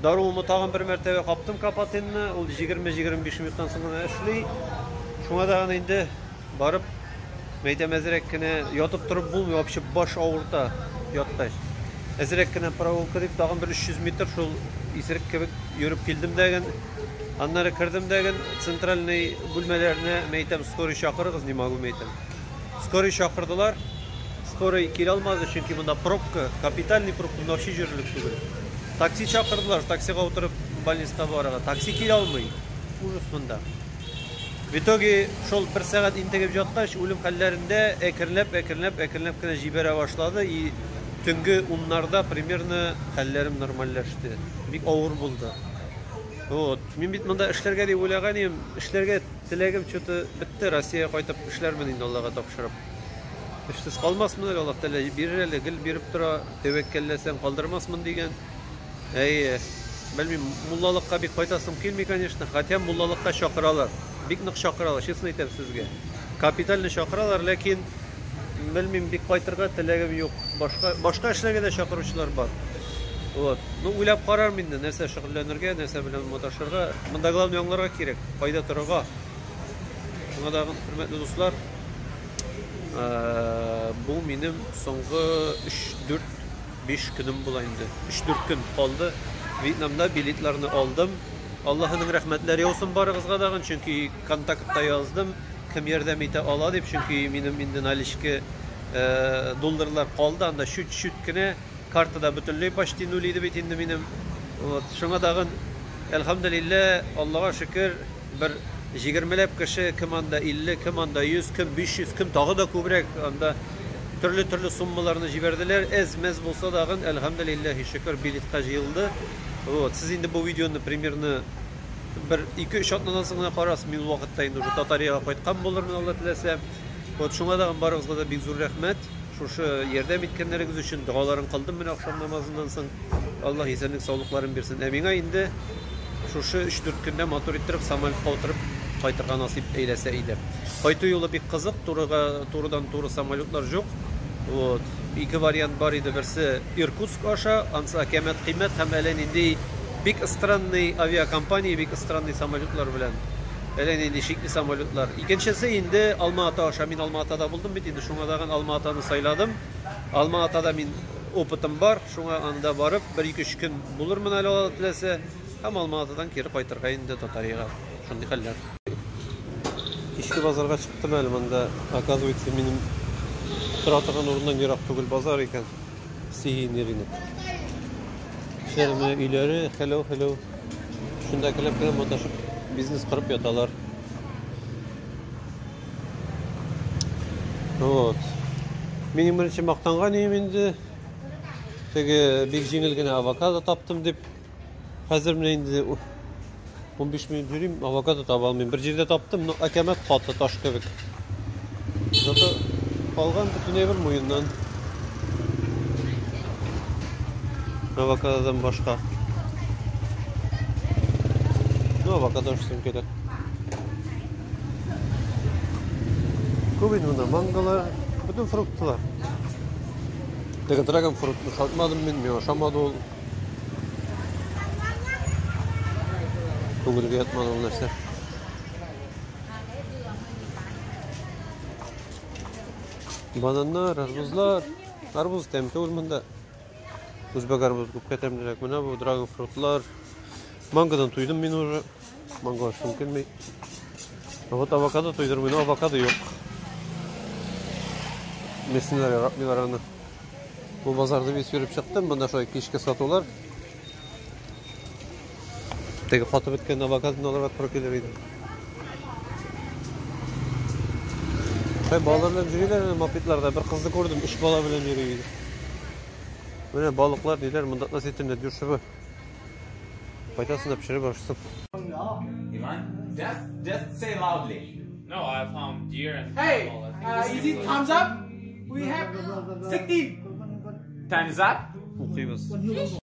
Darumu tagın bir mertebe kaptım kapatınını. Ol 20-25 minuttan sonra eşli. Şuna dagın endi barıp meytem ezirekkine yatıp turup bulmuyor. Вообще baş ağırta yattaş. Ezirekkine provolka deyip dagın bir 300 metr şol isirek kebek yürüp geldim degen. Anları kırdım degen centralny bölmelerine meytem skori şakırığız ne magu meytem. Skori şakırdılar. Skori kil almazdı çünkü bunda probka, kapitalny probka, вообще жүрülük değil. Taksi çakırdılar, taksiye oturup больницага baraga. Taksi kil almay. Ужас bunda. В итоге şol bir saat integip жаткач ölüm hallerinde ekirlep kine jibere başladı. Tüngü onlarda примерно hallerim normalleşti. Bir ağır buldu. Вот. Мен бит мында эшләргә дип уйлаган идем. Эшләргә теләгем чөте битте. Россиягә кайтып эшләрмен инде Аллага тапшырып. Эшсез калмасмын әле Аллаһ Тәала бирер әле, гел биреп тора, тәвәккәлләсәм калдырмасмын дигән. Белмим, муллалыкка бик кайтасым килми, конечно. Хотя муллалыкка чакыралар. Бик нык чакыралар, честно әйтәм сезгә. Капитальны чакыралар, ләкин белмим, бик кайтырга теләгем юк. Башка эшләргә дә чакыручылар бар. Вот. Ну, уйлап карармын инде, нәрсә шөгыльләнергә, нәрсә белән маташырга. Монда главный аңларга кирәк, кайда торырга. Шуңа да хөрмәтле дуслар, бу минем соңгы 3-4-5 көнем була инде. 3-4 көн калды. Вьетнамда билетларны алдым. Аллаһның рәхмәтләре яусын барыгызга дагы, чөнки контактта яздым. Кем ярдәм итә ала дип, чөнки минем инде наличке долларлар калды, анда шүт кенә kartada bütünlüğü почти нулийdi bit indi benim. Şuna dağın elhamdülillah Allah'a şükür bir 20'lep kişi kim anda 50, kim anda 100, kim 500, kim dağı da kübrek anda türlü summalarını jiberdiler. Ezmez bolsa dağın elhamdülillah şükür biletka jıyıldı. Siz indi bu videonu примерно bir 2-3 atnadan sonra qarasın men vaqtda indi Tatariyaga qaytqan bolarmın Allah tilese. Şuna dağın barıgızga da bek zor rahmet. Şu yerdem etkenleriniz için dualarını kıldım ben akşam namazından soň. Allah esenlik sağlıkların bersin. Emine indi. Şu 3-4 günde motor ettirip samolyotga oturup qaytırga nasip eylese edi. Qaytı yolu bek kızık, torudan toru samolyotlar yok. Вот. İki variant var idi. Birisi Irkutsk aşa, ansı akamet kıymet hem elen indi bek stranny aviakompaniya, bek stranny samolyotlar bilen. Elen indi şekli samolyotlar. İkincisi indi Alma-Ata aşa. Men Alma-Ata'da buldum bit indi. Şuna dağın Alma-Ata'nı sayladım. Alma-Ata'da men opitim var. Şuna anda barıp 1-2 gün bulurmın әле Allah tilese. Hem Alma-Ata'dan keri qaytırga indi Tatariyaga. Şunday haller. Kişki bazarga çıktım әле manda. Оказывается, benim Tıratığın orundan yirak tugul bazar eken. Sihin yerine. İşlerime ileri, hello. Şundakiler kadar montaşıp biznes kırıp yatalar. Вот. Benim birinci maqtangan iyim indi. Tege bek jеңilgene avokado taptım dep. Hazır mene indi 15 minut yürüyüm, avokado taба almayım. Bir jerde taptım, akamet katı taş kebek. Zато kalgan bütün evir muyundan. Avokadodan başka. Ne avokado üstüm kele. Kubin bunda mangalar, bütün fruktlar. Degen dragon fruktlu satmadım ben, yaşamadı ol. Bugün yatmadı ol nerse. Bananlar, arbuzlar. Arbuz temte olmanda. Uzbek arbuz kupka temdirek. Mana bu dragon fruitlar. Mangodan tuydum ben уже. Mango açtım kelmey. Вот avokado tuydum ben. Avokado yok. Mesinler yaratmıyorlar ana. Bu pazarda bir sürüp çıktım. Bunda şöyle kişke satıyorlar. Теге катып беткән авокадоны алырга туры килер иде. Балалар белән йөриләр, мопедларда бер кызны күрдем, 3 бала белән йөри иде. Менә балыклар диләр, монда относительно дешево. Кайтасында пешереп ашыйсың. Ivan, just say loudly. No, I found deer and Hey, camel. I think is it thumbs up? We have 16. Time's up. Укыйбыз.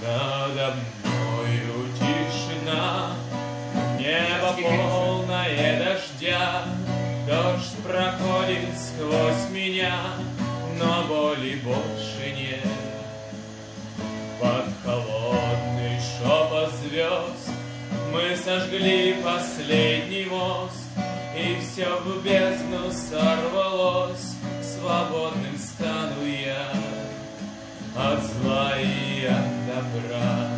Надо мною тишина, небо полное дождя, дождь проходит сквозь меня, но боли больше нет. Под холодный шепот звезд мы сожгли последний мост, и все в бездну сорвалось, свободным стану я. От зла и от добра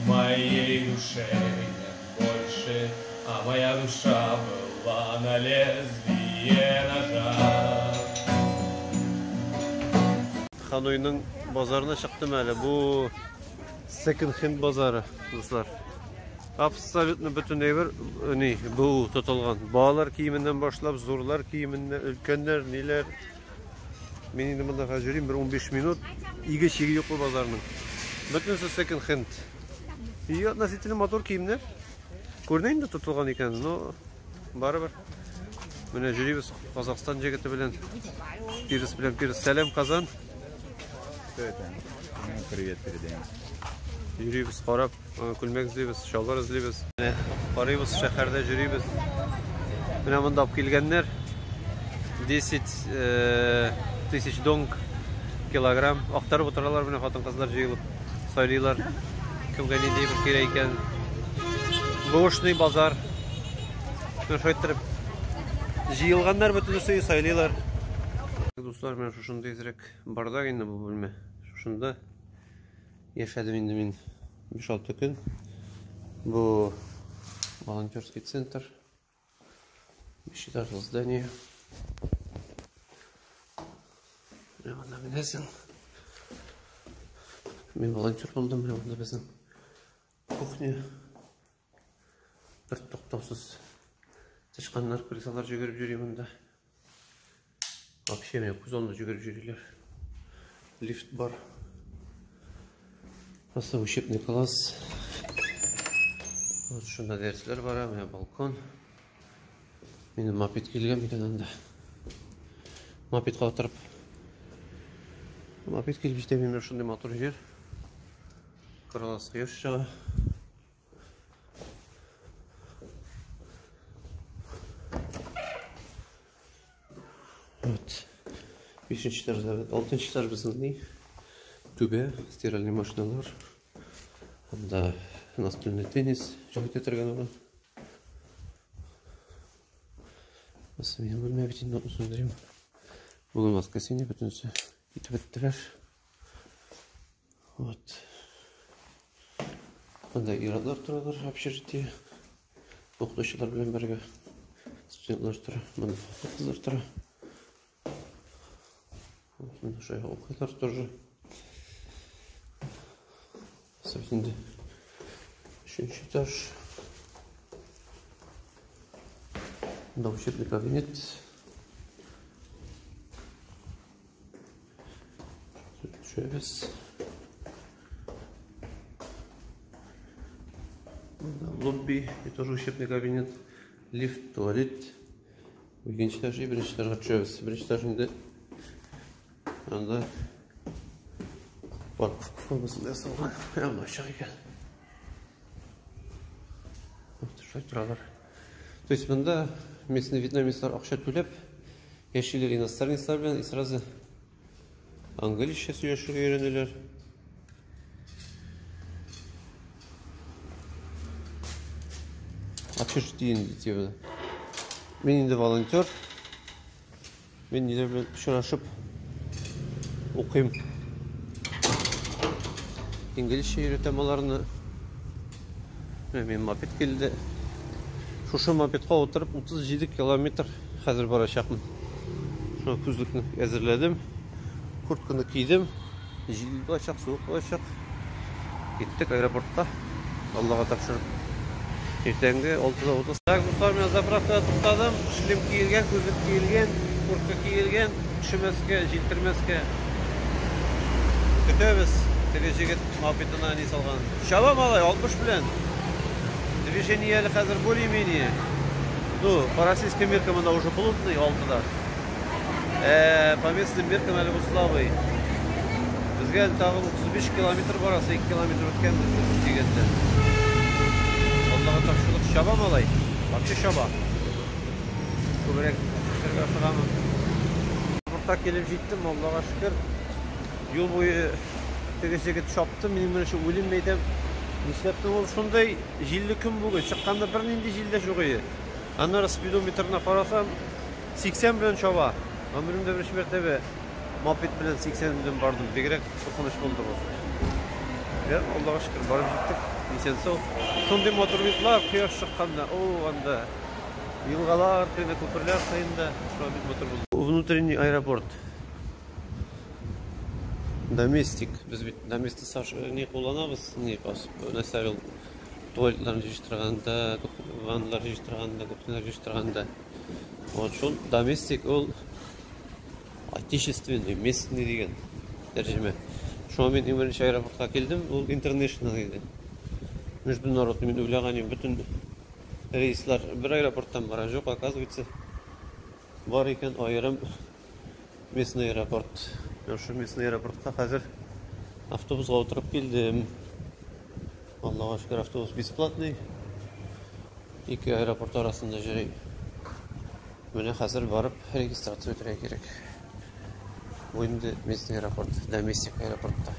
в моей душе нет больше, а моя душа была на лезвие ножа. Ханойның базарына чыктым әле. Бу second hand базары, дуслар. Абсолютно бөтен әйбер бу тотылган. Балалар киеменнән башлап, зурлар киеменнән, өлкәннәр, ниләр. Мен инде монда хәҗерим 15 минут. Иге чиге юк бу базарның. Бөтенсе second hand. И относительно мотор киемнәр. Күрнәң инде тотылган икән, но барыбер. Менә җөрибез Казакстан җегете белән. Пирс белән Пирс. Сәлам, Казан. Привет передаем. Йөрибез, карап, күлмәк эзлибез, шалбар эзлибез. Карыйбыз, шәһәрдә җөрибез. Менә монда алып килгәннәр 10 тысяч донг килограмм. Актарып утыралар менә хатын-кызлар җыелып, сайлыйлар. Кемгә нинди бер кирәк икән. Бушный базар. Шайтырып җыелганнар бөтенесе сайлыйлар. Дуслар, мен шушында изрәк бардак инде бу бүлмә. Шушында яшәдем инде мин 5-6 көн. Бу волонтерский центр. Бишетажлы здание. Менә беләсең. Мен волонтер булдым, менә монда безнең кухня. Бер токтаусыз тышканнар, крысалар жүгереп йөри монда. Вообще мен күзонда жүгереп йөриләр. Лифт бар. Просто учебный класс. Вот шунда дәресләр бар, менә балкон. Минем мопед килгән икән анда. Мопедка утырып. Мопед килеп җитә, менә шундый мотор җир. Крыласы еш чыга. Вот. 5-нче этаж, 6-нчы этаж безнең түбә, стиральный машиналар. Анда настольный теннис җыгып ятырган ул. Мен бүлмә бит инде сөндерим. Бүген воскресенье бөтенсе итеп беттеләр. Вот. Анда ирадлар торалар, общежитие. Укытучылар белән бергә. Студентлар тора, монда кызлар тора. Монда шая укыйлар тоже. Инде 3-нче этаж. Да, учебный кабинет. Шевес. Лобби и тоже учебный кабинет. Лифт, туалет. Екінші этаж и бірінші этажға түшеміз. Бірінші этаж инде анда парковка формасында жасалған. Мына ашық екен. Шай тұралар. То есть мында местный вьетнамецлар ақша төлеп, яшилер иностранецлар белән и сразу Anglizce сөйлешуге үйренелер. Отчуждение дейді. Мен енді волонтер. Мен недермен ұшырашып оқимын. İngilizce үйретемаларыны. Мен мопед келді. Шушы мопедқа отырып 37 километр қазір барашақпын. Шуны күздікні әзірледім. Куртканы кидім. Жел болашақ, суық болашақ. Кеттік аэропортқа. Аллаға тапшырып. Ертеңгі 6:30. Так, достар, мен заправкада тоқтадым. Шлем киілген, күздік киілген, куртка киілген, üşümеске, желтірмеске. Күтеміз. Тележигет мопедына не салған. Шаба малай, 60 білен. Движение әлі қазір более-менее. Ну, по российским меркам она уже плотный, 6-да. По местным меркам әлі бұл слабый. Бізге әлі тағы 35 километр барасы, 2 километр өткен дегенде. Аллаға тапшылық. Шаба малай. Вообще шаба. Көбірек жерге шығамын. Бұрта келіп жеттім, Аллаға шүкір. Жол бойы тегесеге шапты, менің бірінші өлім Нишләптің ол сондай жилі күн бүгін. Шыққанда бір ненде жилді жоғыйы. Аннары спидометрына қарасам 80 білен шаба. Өмірімде бірінші мәртебе мопед білен 80 білен бардым. Бегірек сұқыныш болды бұл. Аллаға шүкір барып жеттік. Есен сол. Сондай моторлар құяш шыққанда. Анда елғалар, көпірлер сайында. Внутренний аэропорт. Доместик. Біз бет доместик не қолданамыз, не насарил туалетларын жиыстырғанда, ванналар жиыстырғанда, көптенер жиыстырғанда. Вот шол доместик ол отечественный, местный деген тәржіме. Шуа мен бірінші аэропортқа келдім, ол international еді. Международный, мен ойлағанем бүтін рейслар бір аэропорттан бара жоқ, оказывается, бар екен айырым местный аэропорт. Şu местный аэропортқа қазір автобусға отырып келдім. Аллаға шүкір, автобус бесплатный. Екі аэропорт арасында жүрейін. Міне қазір барып регистрация өтірек керек. Ойымды местный аэропорт, доместик аэропортта.